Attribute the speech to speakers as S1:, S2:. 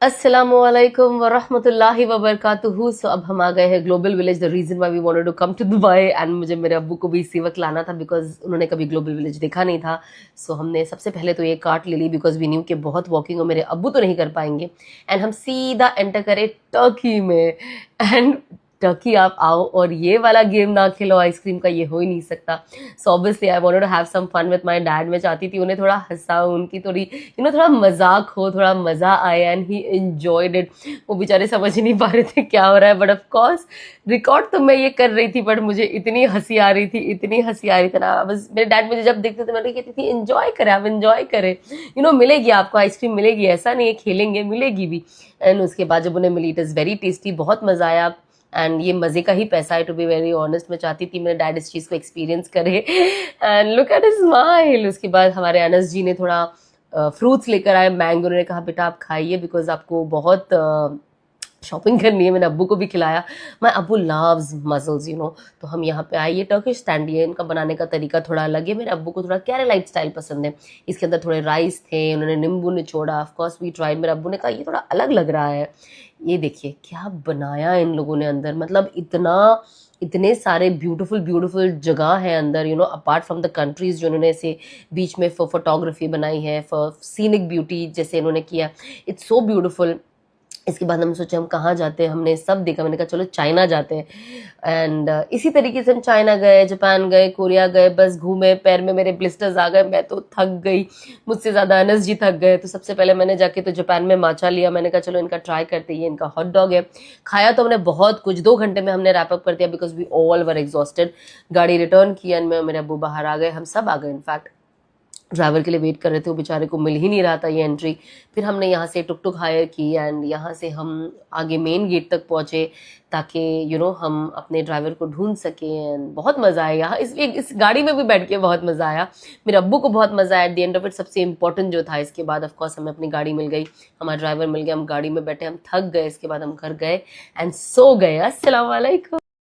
S1: अस्सलामुअलैकुम वरहमतुल्लाहि वबरकातुहू। सो अब हम आ गए हैं global village, the reason why we wanted to come to Dubai. And मुझे मेरे अब्बू को भी इसी वक्त लाना था बिकॉज उन्होंने कभी ग्लोबल विलेज देखा नहीं था। सो हमने सबसे पहले तो ये कार्ट ले ली बिकॉज वी न्यू कि बहुत वॉकिंग और मेरे अब्बू तो नहीं कर पाएंगे। एंड हम सीधा एंटर करें टर्की में। एंड टर्की आप आओ और ये वाला गेम ना खेलो आइसक्रीम का, ये हो ही नहीं सकता। So obviously I wanted to have some fun with my dad. मैं चाहती थी उन्हें थोड़ा हंसाऊं, उनकी थोड़ी थोड़ा मजाक हो, थोड़ा मजा आए। And he enjoyed it. वो बेचारे समझ ही नहीं पा रहे थे क्या हो रहा है, बट ऑफ कोर्स रिकॉर्ड तो मैं ये कर रही थी, बट मुझे इतनी हंसी आ रही थी, इतनी हंसी आ रही थी ना। बस मेरे डैड मुझे जब देखते थे मैं कहती थी एंजॉय करें, आप एंजॉय करें, मिलेगी आपको आइसक्रीम, मिलेगी, ऐसा नहीं है, खेलेंगे, मिलेगी भी। एंड उसके बाद जब उन्हें मिली, इट इज़ वेरी टेस्टी, बहुत मजा आया। एंड ये मजे का ही पैसा है, टू बी वेरी ऑनेस्ट। मैं चाहती थी मेरे डैड इस चीज को एक्सपीरियंस करे। And look at his smile. उसके बाद हमारे अनस जी ने थोड़ा फ्रूट्स लेकर आए, मैंगो। उन्होंने कहा बेटा आप खाइए बिकॉज आपको बहुत शॉपिंग करनी है। मैंने अब्बू को भी खिलाया। माई अब्बू लव्स मसल्स तो हम यहाँ पे आए। ये टर्किश स्टैंडी है, इनका बनाने का तरीका थोड़ा अलग है। मेरे अब्बू को थोड़ा कैरेलाइट स्टाइल पसंद है। इसके अंदर थोड़े राइस थे, उन्होंने नींबू निचोड़ा। Of course we tried. मेरे अब्बू ने कहा ये थोड़ा अलग लग रहा है। ये देखिए क्या बनाया इन लोगों ने अंदर, मतलब इतने सारे ब्यूटीफुल ब्यूटीफुल जगह है अंदर, अपार्ट फ्रॉम द कंट्रीज जो इन्होंने ऐसे बीच में फोटोग्राफी बनाई है, फॉर सीनिक ब्यूटी जैसे इन्होंने किया। It's so beautiful. इसके बाद हम सोचे हम कहाँ जाते हैं, हमने सब देखा। मैंने कहा चलो चाइना जाते हैं। एंड इसी तरीके से हम चाइना गए, जापान गए, कोरिया गए, बस घूमे। पैर में मेरे ब्लिस्टर्स आ गए, मैं तो थक गई, मुझसे ज़्यादा अनस जी थक गए। तो सबसे पहले मैंने जाके तो जापान में माचा लिया। मैंने कहा चलो इनका ट्राई करते हैं, ये इनका हॉट डॉग है। खाया तो हमने बहुत कुछ, 2 घंटे में हमने रैप अप कर दिया because we all were exhausted. गाड़ी रिटर्न की एंड मेरे अब्बू बाहर आ गए, हम सब आ गए। इनफैक्ट ड्राइवर के लिए वेट कर रहे थे, वो बेचारे को मिल ही नहीं रहा था ये एंट्री। फिर हमने यहाँ से टुक टुक हायर की एंड यहाँ से हम आगे मेन गेट तक पहुँचे ताकि हम अपने ड्राइवर को ढूंढ सकें। एंड बहुत मज़ा आया यहाँ, इस गाड़ी में भी बैठ के बहुत मज़ा आया। मेरे अब्बू को बहुत मज़ा आया। At the end of it सबसे इंपॉर्टेंट जो था, इसके बाद ऑफकोर्स हमें अपनी गाड़ी मिल गई, हमारा ड्राइवर मिल गया, हम गाड़ी में बैठे, हम थक गए। इसके बाद हम घर गए एंड सो गए। अस्सलाम वालेकुम।